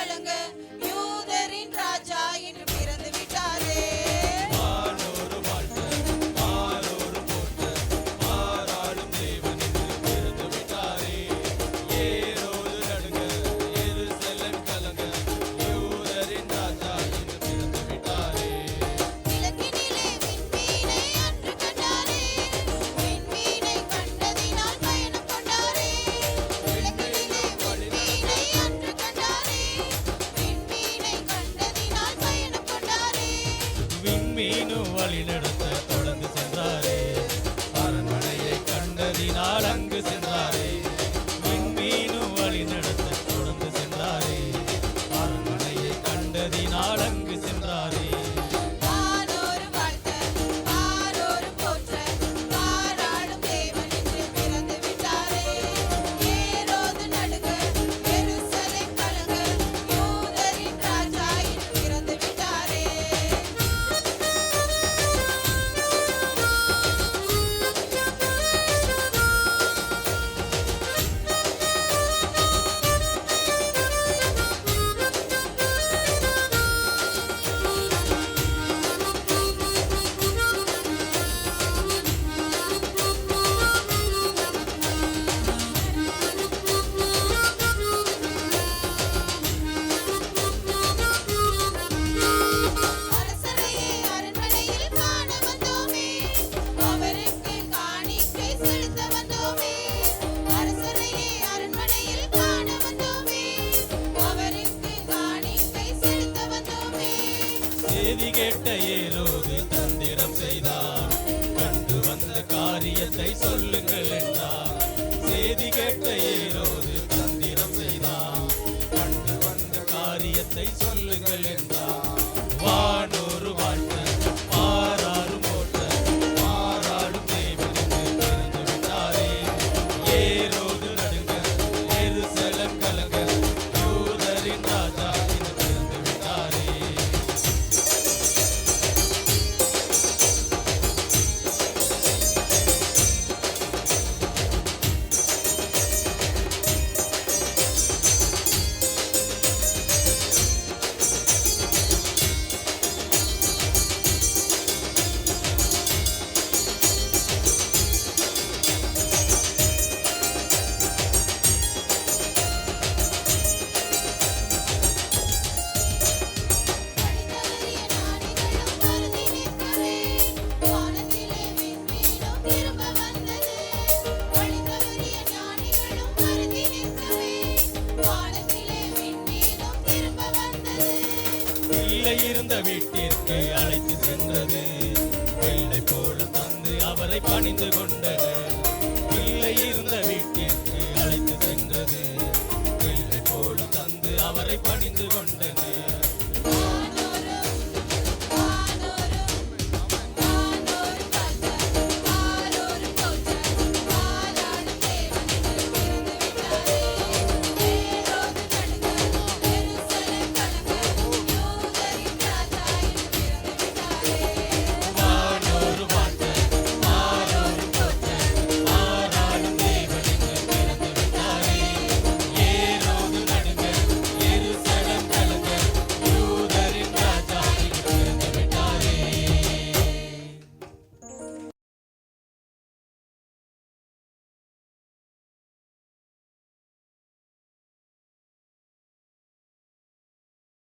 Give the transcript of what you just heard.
கலங்க யூதரின் ராஜா என்று பிறந்து விட்டாரே. வானோரு வாழ்த்த வானோரு போற்ற மாறாடும் தேவன் என்று பிறந்து விட்டாரே. ஏரோது நடுங்க எருசலேம் கலங்க யூதரின் ராஜா என்று பிறந்து விட்டாரே. விளக்கினிலே விண்மீனை அன்று கண்டாரே, விண்மீனை கண்டதினால் பயணம் கொண்டாரே. விளக்கினிலே விண்மீனை அன்று கண்டாரே, விண்மீனை கண்டதினால் பயணம் கொண்டாரே. விண்மீனும் வழி நடத்த தொடர்ந்து சென்றாரே. அரண்மனையை கண்டதினால் அங்கு சென்றாரே. விண்மீனும் வழி நடத்த தொடர்ந்து சென்றாரே. அரண்மனையை கண்டதினால் அங்கு சென்றாரே. வானோரு வாழ்த்த வானோரு போற்ற மாறாடும் தேவன் என்று பிறந்து விட்டாரே. ஏரோது நடுங்க எருசலேம் கலங்க யூதரின் ராஜா என்று பிறந்து விட்டாரே. அரசரையே அரண்மனையில் காண வந்தோமே, அவருக்கு காணிக்கை செலுத்த வந்தோமே. அரசரையே அரண்மனையில் காண வந்தோமே, அவருக்கு காணிக்கை செலுத்த வந்தோமே. செய்தி கேட்ட ஏரோது தந்திரம் செய்தார். கண்டு வந்த காரியத்தை சொல்லுங்கள் என்றார். செய்தி கேட்ட ஏரோது தந்திரம் செய்தார். கண்டு வந்த காரியத்தை சொல்லுங்கள் என்றார். வானோரு வாழ்த்த மாறாரும் ஓட்ட மாறாடும் தேவன் என்று பிறந்து விட்டாரே. ஏரோது நடுங்க எருசலேம் கலங்க யூதரின் ராஜா என்று பிறந்து விட்டாரே. வழிதவறிய ஞானிகளும் வருந்தி நிற்கவே, வானத்திலே விண்மீனும் திரும்ப வந்தது. வழிதவறிய ஞானிகளும் வருந்தி நிற்கவே, வானத்திலே விண்மீனும் திரும்ப வந்தது. பிள்ளை இருந்த வீட்டிற்கு அழைத்து சென்றது. வெள்ளை போல தந்து அவரை பணிந்து கொண்டது. பிள்ளை இருந்த வீட்டிற்கு அழைத்து சென்றது. வெள்ளை போல தந்து அவரை பணிந்து கொண்டது.